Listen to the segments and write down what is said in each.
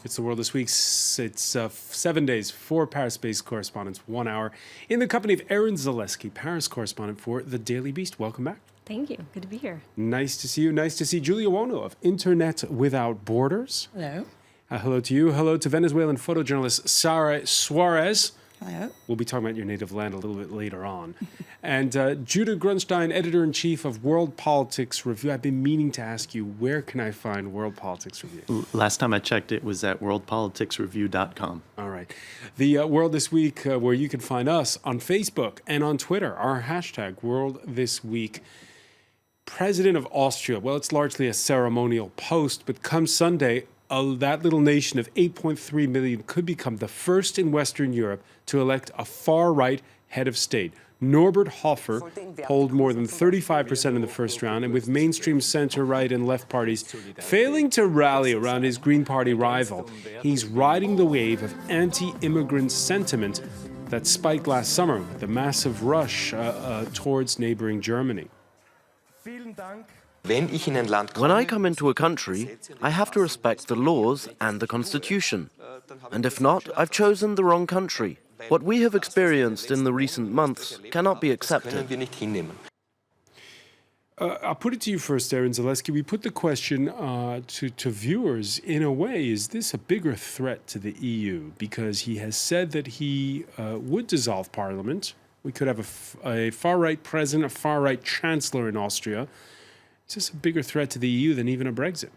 It's the World This Week. It's 7 days, 4 Paris-based correspondents, 1 hour, in the company of Erin Zaleski, Paris correspondent for The Daily Beast. Welcome back. Thank you. Good to be here. Nice to see you. Nice to see Julia Wono of Internet Without Borders. Hello. Hello to you. Hello to Venezuelan photojournalist Sara Suarez. Hello. We'll be talking about your native land a little bit later on. And Judah Grunstein, editor-in-chief of World Politics Review. I've been meaning to ask you, where can I find World Politics Review? Last time I checked, it was at worldpoliticsreview.com. All right. The World This Week, where you can find us on Facebook and on Twitter, our hashtag World This Week. President of Austria, well, it's largely a ceremonial post, but come Sunday, that little nation of 8.3 million could become the first in Western Europe to elect a far-right head of state. Norbert Hofer polled more than 35% in the first round, and with mainstream center-right and left parties failing to rally around his Green Party rival, he's riding the wave of anti-immigrant sentiment that spiked last summer with the massive rush towards neighboring Germany. When I come into a country, I have to respect the laws and the constitution. And if not, I've chosen the wrong country. What we have experienced in the recent months cannot be accepted. I'll put it to you first, Erin Zaleski. We put the question to viewers, in a way, is this a bigger threat to the EU? Because he has said that he would dissolve Parliament. We could have a far-right president, a far-right chancellor in Austria. Is this a bigger threat to the EU than even a Brexit?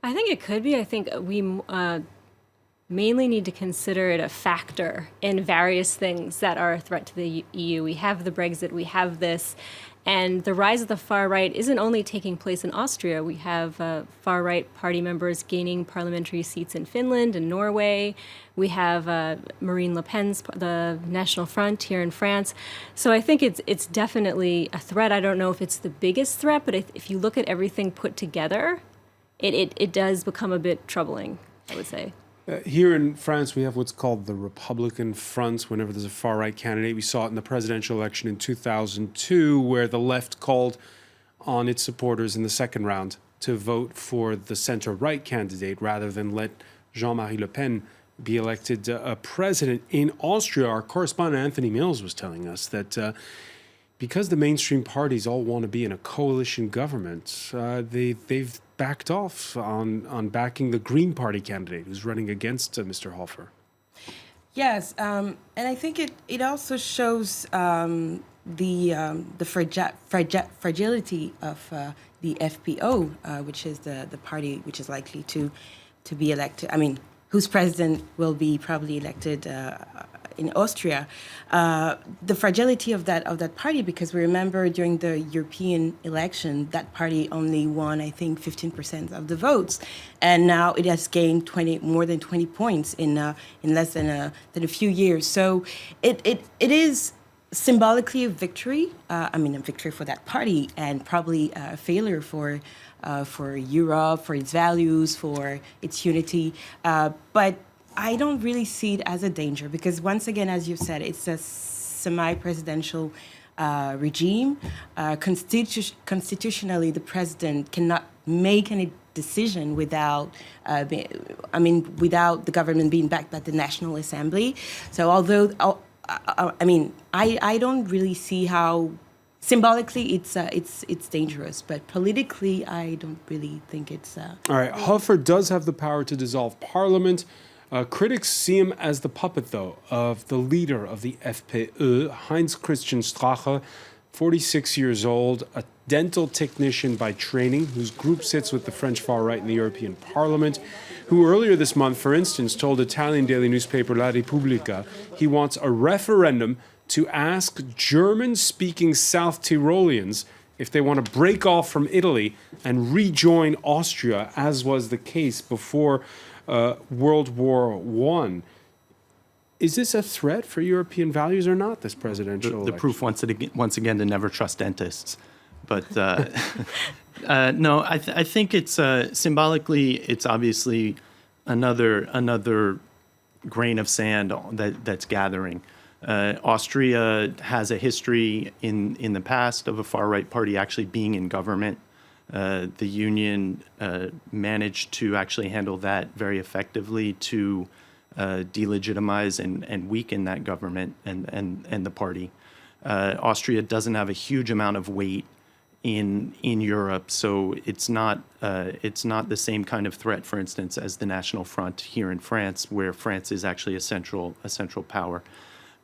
I think it could be. I think we mainly need to consider it a factor in various things that are a threat to the EU. We have the Brexit, we have this, and the rise of the far right isn't only taking place in Austria. We have far right party members gaining parliamentary seats in Finland and Norway. We have Marine Le Pen's the National Front here in France. So I think it's definitely a threat. I don't know if it's the biggest threat, but if you look at everything put together, it does become a bit troubling, I would say. Here in France, we have what's called the Republican Front. Whenever there's a far-right candidate, we saw it in the presidential election in 2002, where the left called on its supporters in the second round to vote for the center-right candidate rather than let Jean-Marie Le Pen be elected president. In Austria, our correspondent Anthony Mills was telling us that because the mainstream parties all want to be in a coalition government, they've backed off on backing the Green Party candidate who's running against Mr. Hofer. Yes, and I think it also shows the fragility of the FPO, which is the party which is likely to be elected. I mean, whose president will be probably elected in Austria. The fragility of that party, because we remember during the European election, that party only won, I think, 15% of the votes, and now it has gained more than 20 points in less than a few years. So it is symbolically a victory. A victory for that party, and probably a failure for Europe, for its values, for its unity. But I don't really see it as a danger because, once again, as you said, it's a semi-presidential regime. Constitutionally, the president cannot make any decision without the government being backed by the National Assembly. So, although I don't really see how symbolically it's dangerous, but politically I don't really think it's. All right, Hofer does have the power to dissolve Parliament. Critics see him as the puppet, though, of the leader of the FPÖ, Heinz Christian Strache, 46 years old, a dental technician by training, whose group sits with the French far-right in the European Parliament, who earlier this month, for instance, told Italian daily newspaper La Repubblica he wants a referendum to ask German-speaking South Tyroleans if they want to break off from Italy and rejoin Austria, as was the case before World War I. Is this a threat for European values or not, this presidential election? The proof, once again, to never trust dentists. But no, I think it's symbolically, it's obviously another grain of sand that's gathering. Austria has a history in the past of a far-right party actually being in government. The union managed to actually handle that very effectively to delegitimize and weaken that government and the party. Austria doesn't have a huge amount of weight in Europe, so it's not the same kind of threat, for instance, as the National Front here in France, where France is actually a central power.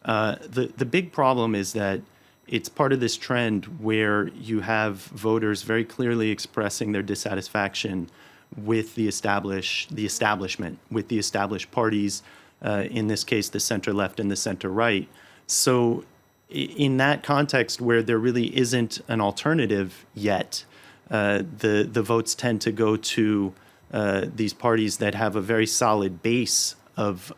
The big problem is that it's part of this trend where you have voters very clearly expressing their dissatisfaction with the establishment, with the established parties, in this case, the center-left and the center-right. So in that context where there really isn't an alternative yet, the votes tend to go to these parties that have a very solid base of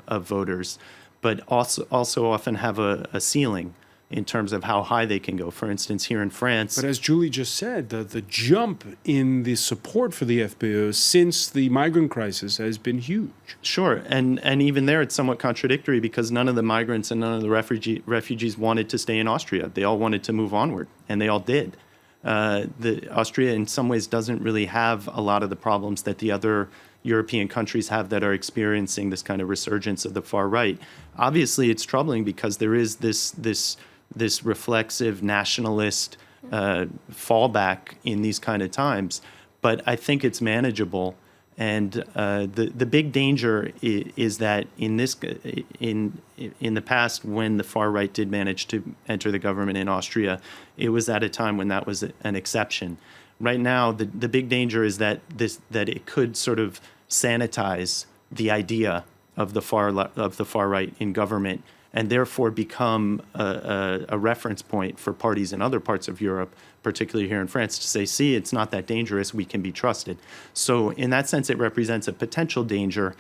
voters, but also often have a ceiling in terms of how high they can go. For instance, here in France. But as Julie just said, the jump in the support for the FPÖ since the migrant crisis has been huge. Sure, and even there it's somewhat contradictory because none of the migrants and none of the refugees wanted to stay in Austria. They all wanted to move onward, and they all did. Austria in some ways doesn't really have a lot of the problems that the other European countries have that are experiencing this kind of resurgence of the far right. Obviously, it's troubling because there is this reflexive nationalist fallback in these kind of times, but I think it's manageable. And the big danger is that in the past, when the far right did manage to enter the government in Austria, it was at a time when that was an exception. Right now, the big danger is that it could sort of sanitize the idea of the far right in government, and therefore become a reference point for parties in other parts of Europe, particularly here in France, to say, see, it's not that dangerous, we can be trusted. So in that sense, it represents a potential danger,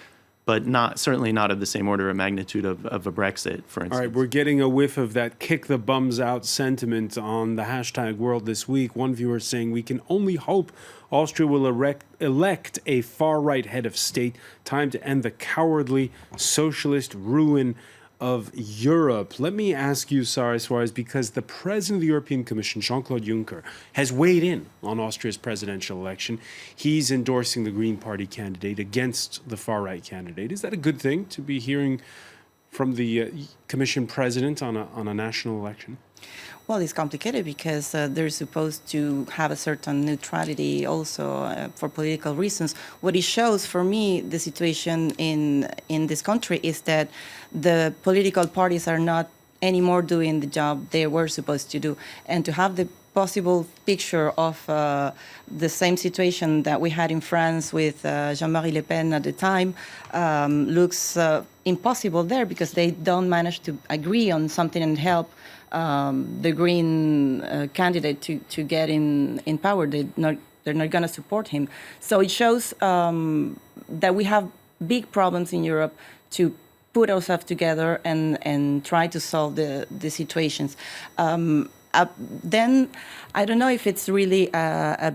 but certainly not of the same order of magnitude of a Brexit, for instance. All right, we're getting a whiff of that kick the bums out sentiment on the hashtag world this week. One viewer saying, we can only hope Austria will elect a far-right head of state. Time to end the cowardly socialist ruin of Europe. Let me ask you, Sara Suarez, because the president of the European Commission, Jean-Claude Juncker, has weighed in on Austria's presidential election. He's endorsing the Green Party candidate against the far-right candidate. Is that a good thing to be hearing from the Commission president on a national election? Well, it's complicated because they're supposed to have a certain neutrality also for political reasons. What it shows for me, the situation in this country is that the political parties are not anymore doing the job they were supposed to do. And to have the possible picture of the same situation that we had in France with Jean-Marie Le Pen at the time looks impossible there because they don't manage to agree on something and help the Green candidate to get in power. They're not going to support him. So it shows that we have big problems in Europe to put ourselves together and try to solve the situations. Then I don't know if it's really a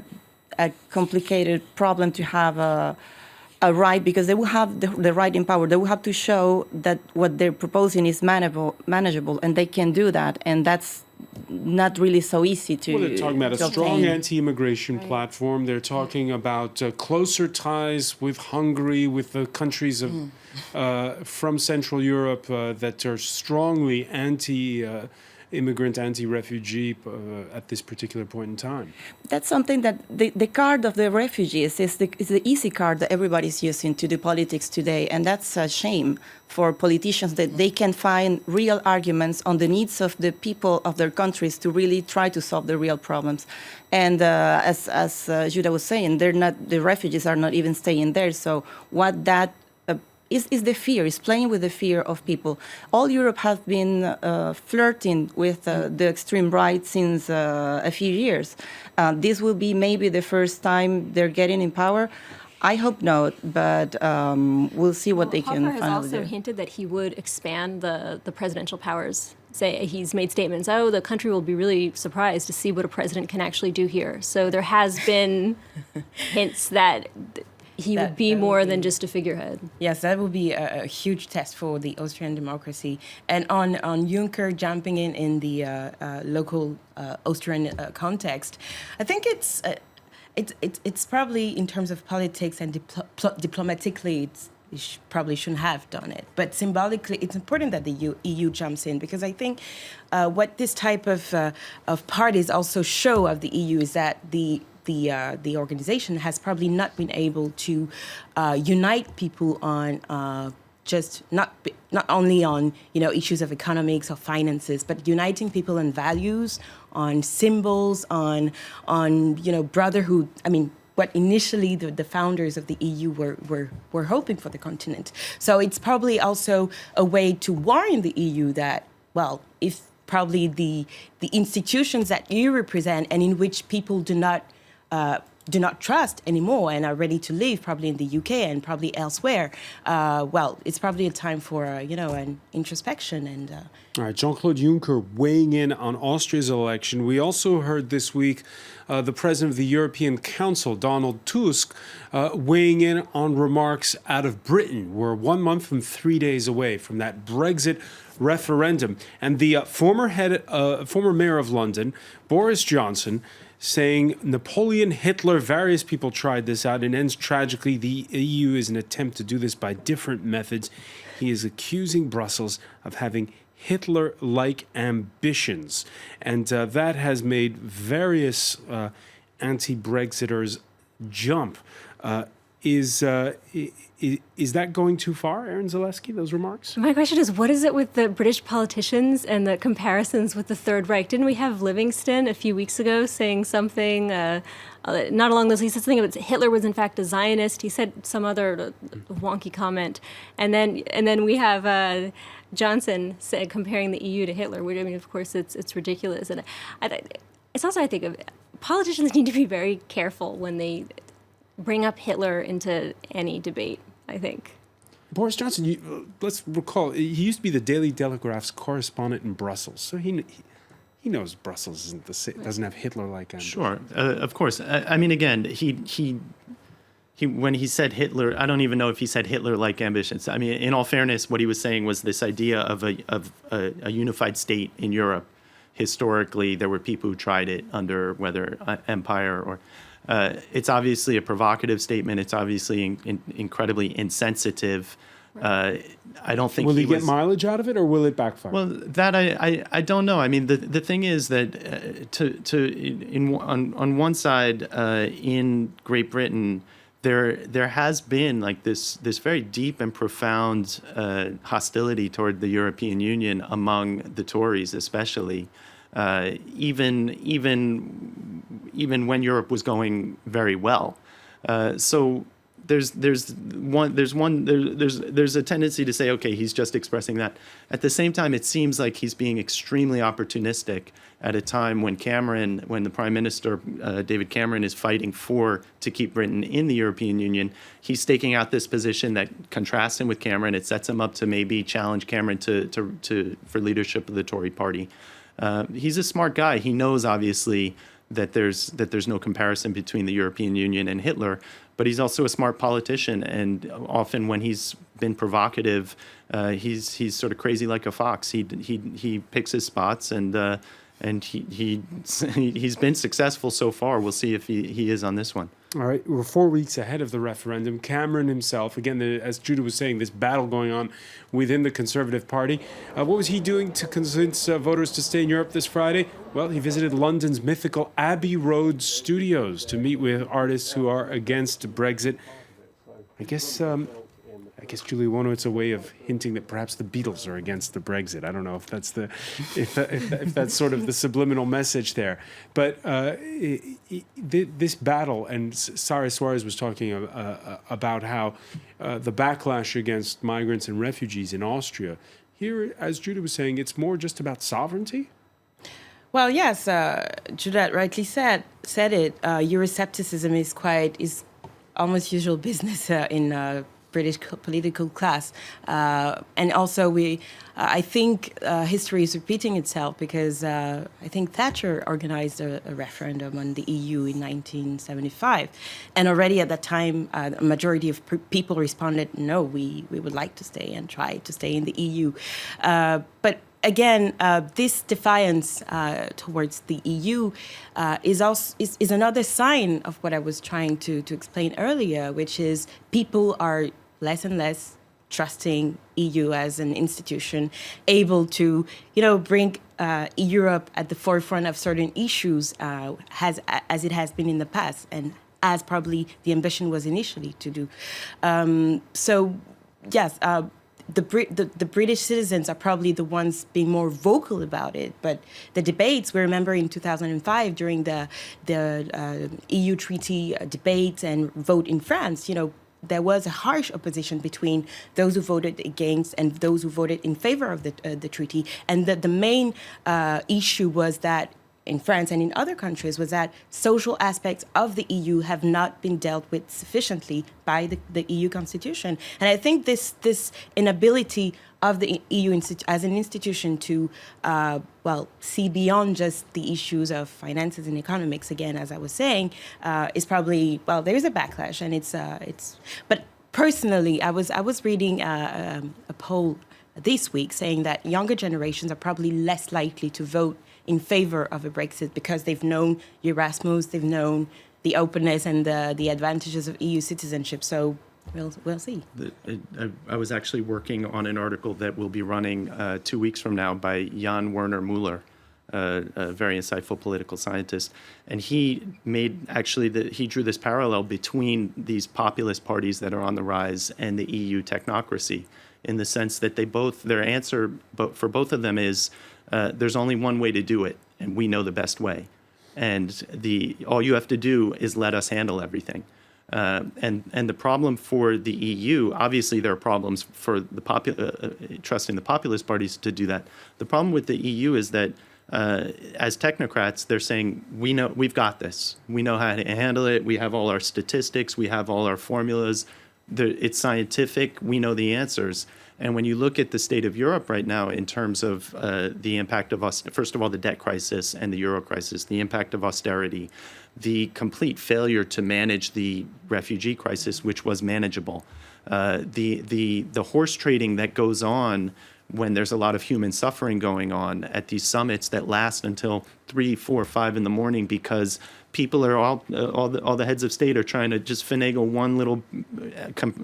complicated problem to have a right, because they will have the right in power. They will have to show that what they're proposing is manageable, and they can do that. And that's not really so easy to. Well, they're talking about a strong obtain. anti-immigration platform. They're talking about closer ties with Hungary, with the countries of from Central Europe that are strongly anti-immigrant, anti-refugee at this particular point in time. That's something that the card of the refugees is the easy card that everybody's using to do politics today, and that's a shame for politicians that they can find real arguments on the needs of the people of their countries to really try to solve the real problems. And as Judah was saying, the refugees are not even staying there. So what that is the fear, is playing with the fear of people. All Europe has been flirting with the extreme right since a few years. This will be maybe the first time they're getting in power. I hope not, but we'll see what they can Hofer finally has also do. hinted that he would expand the presidential powers. Say he's made statements, the country will be really surprised to see what a president can actually do here. So there has been hints that he would be more than just a figurehead. Yes, that would be a huge test for the Austrian democracy. And on Juncker jumping in the local Austrian context, I think it's probably in terms of politics and diplomatically, probably shouldn't have done it. But symbolically, it's important that the EU jumps in, because I think what this type of parties also show of the EU is that the organization has probably not been able to unite people on just not only on issues of economics or finances, but uniting people on values, on symbols, on brotherhood. I mean, what initially the founders of the EU were hoping for the continent. So it's probably also a way to warn the EU that, well, if probably the institutions that you represent and in which people do not trust anymore and are ready to leave, probably in the UK and probably elsewhere, well, it's probably a time for an introspection. And all right, Jean-Claude Juncker weighing in on Austria's election. We also heard this week the president of the European Council, Donald Tusk, weighing in on remarks out of Britain. We're 1 month and 3 days away from that Brexit referendum, and the former mayor of London, Boris Johnson, saying Napoleon, Hitler, various people tried this out and ends tragically. The EU is an attempt to do this by different methods. He is accusing Brussels of having Hitler-like ambitions. And that has made various anti-Brexiters jump. Is that going too far, Aaron Zaleski, those remarks? My question is, what is it with the British politicians and the comparisons with the Third Reich? Didn't we have Livingston a few weeks ago saying something, not along those lines, he said something about Hitler was in fact a Zionist. He said some other wonky comment. And then we have Johnson comparing the EU to Hitler. I mean, of course, it's ridiculous. And it's also, I think, politicians need to be very careful when they bring up Hitler into any debate, I think. Boris Johnson, let's recall, he used to be the Daily Telegraph's correspondent in Brussels, so he knows Brussels doesn't have Hitler-like ambitions. Sure, of course. I mean, again, he when he said Hitler, I don't even know if he said Hitler-like ambitions. I mean, in all fairness, what he was saying was this idea of a unified state in Europe. Historically, there were people who tried it under whether empire or. It's obviously a provocative statement. It's obviously incredibly insensitive. I don't think will he get mileage out of it, or will it backfire? Well, that I don't know. I mean, the thing is that on one side in Great Britain, there has been like this very deep and profound hostility toward the European Union among the Tories, especially. Even when Europe was going very well, so there's a tendency to say, okay, he's just expressing that. At the same time, it seems like he's being extremely opportunistic at a time when the Prime Minister David Cameron is fighting to keep Britain in the European Union. He's staking out this position that contrasts him with Cameron. It sets him up to maybe challenge Cameron for leadership of the Tory party. He's a smart guy. He knows, obviously, that there's no comparison between the European Union and Hitler, but he's also a smart politician. And often, when he's been provocative, he's sort of crazy like a fox. He picks his spots, and he's been successful so far. We'll see if he is on this one. All right, we're 4 weeks ahead of the referendum. Cameron himself, again, as Judah was saying, this battle going on within the Conservative Party. What was he doing to convince voters to stay in Europe this Friday? Well, he visited London's mythical Abbey Road studios to meet with artists who are against Brexit. I guess, Julie Wono, it's a way of hinting that perhaps the Beatles are against the Brexit. I don't know if that's if that's sort of the subliminal message there. But this battle, and Sara Suarez was talking about how the backlash against migrants and refugees in Austria. Here, as Judah was saying, it's more just about sovereignty. Well, yes, Judith rightly said it. Euroscepticism is almost usual business in British political class. And also, I think history is repeating itself because I think Thatcher organized a referendum on the EU in 1975. And already at that time, a majority of people responded, no, we would like to stay and try to stay in the EU. But again, this defiance towards the EU is another sign of what I was trying to explain earlier, which is people are less and less trusting EU as an institution, able to, bring Europe at the forefront of certain issues as it has been in the past, and as probably the ambition was initially to do. So, yes. The British citizens are probably the ones being more vocal about it, but the debates, we remember in 2005 during the EU treaty debates and vote in France, there was a harsh opposition between those who voted against and those who voted in favor of the treaty. And the main issue was that in France and in other countries was that social aspects of the EU have not been dealt with sufficiently by the EU constitution. And I think this inability of the EU as an institution to, see beyond just the issues of finances and economics, again, as I was saying, is probably, there is a backlash. And but personally, I was reading a poll this week saying that younger generations are probably less likely to vote in favor of a Brexit because they've known Erasmus, they've known the openness and the advantages of EU citizenship. So we'll see. I was actually working on an article that will be running 2 weeks from now by Jan Werner Müller, a very insightful political scientist, and he drew this parallel between these populist parties that are on the rise and the EU technocracy, in the sense that their answer for both of them is there's only one way to do it, and we know the best way. And all you have to do is let us handle everything. And the problem for the EU, obviously there are problems for trusting the populist parties to do that. The problem with the EU is that as technocrats, they're saying, we've got this. We know how to handle it. We have all our statistics. We have all our formulas. It's scientific. We know the answers. And when you look at the state of Europe right now in terms of the impact of first of all, the debt crisis and the euro crisis, the impact of austerity, the complete failure to manage the refugee crisis, which was manageable, the horse trading that goes on when there's a lot of human suffering going on at these summits that last until 3, 4, 5 in the morning because people are all the heads of state are trying to just finagle one little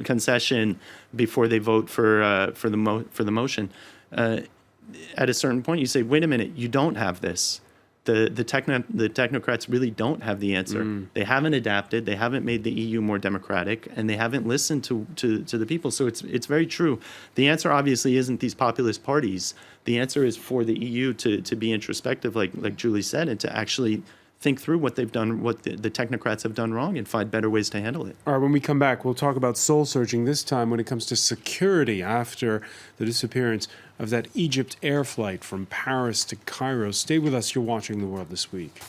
concession before they vote for the motion. At a certain point, you say, "Wait a minute, you don't have this." The technocrats really don't have the answer. They haven't adapted. They haven't made the EU more democratic, and they haven't listened to the people. So it's very true. The answer obviously isn't these populist parties. The answer is for the EU to be introspective, like Julie said, and to actually think through what they've done, what the technocrats have done wrong, and find better ways to handle it. All right, when we come back, we'll talk about soul-searching, this time when it comes to security after the disappearance of that EgyptAir flight from Paris to Cairo. Stay with us. You're watching The World This Week.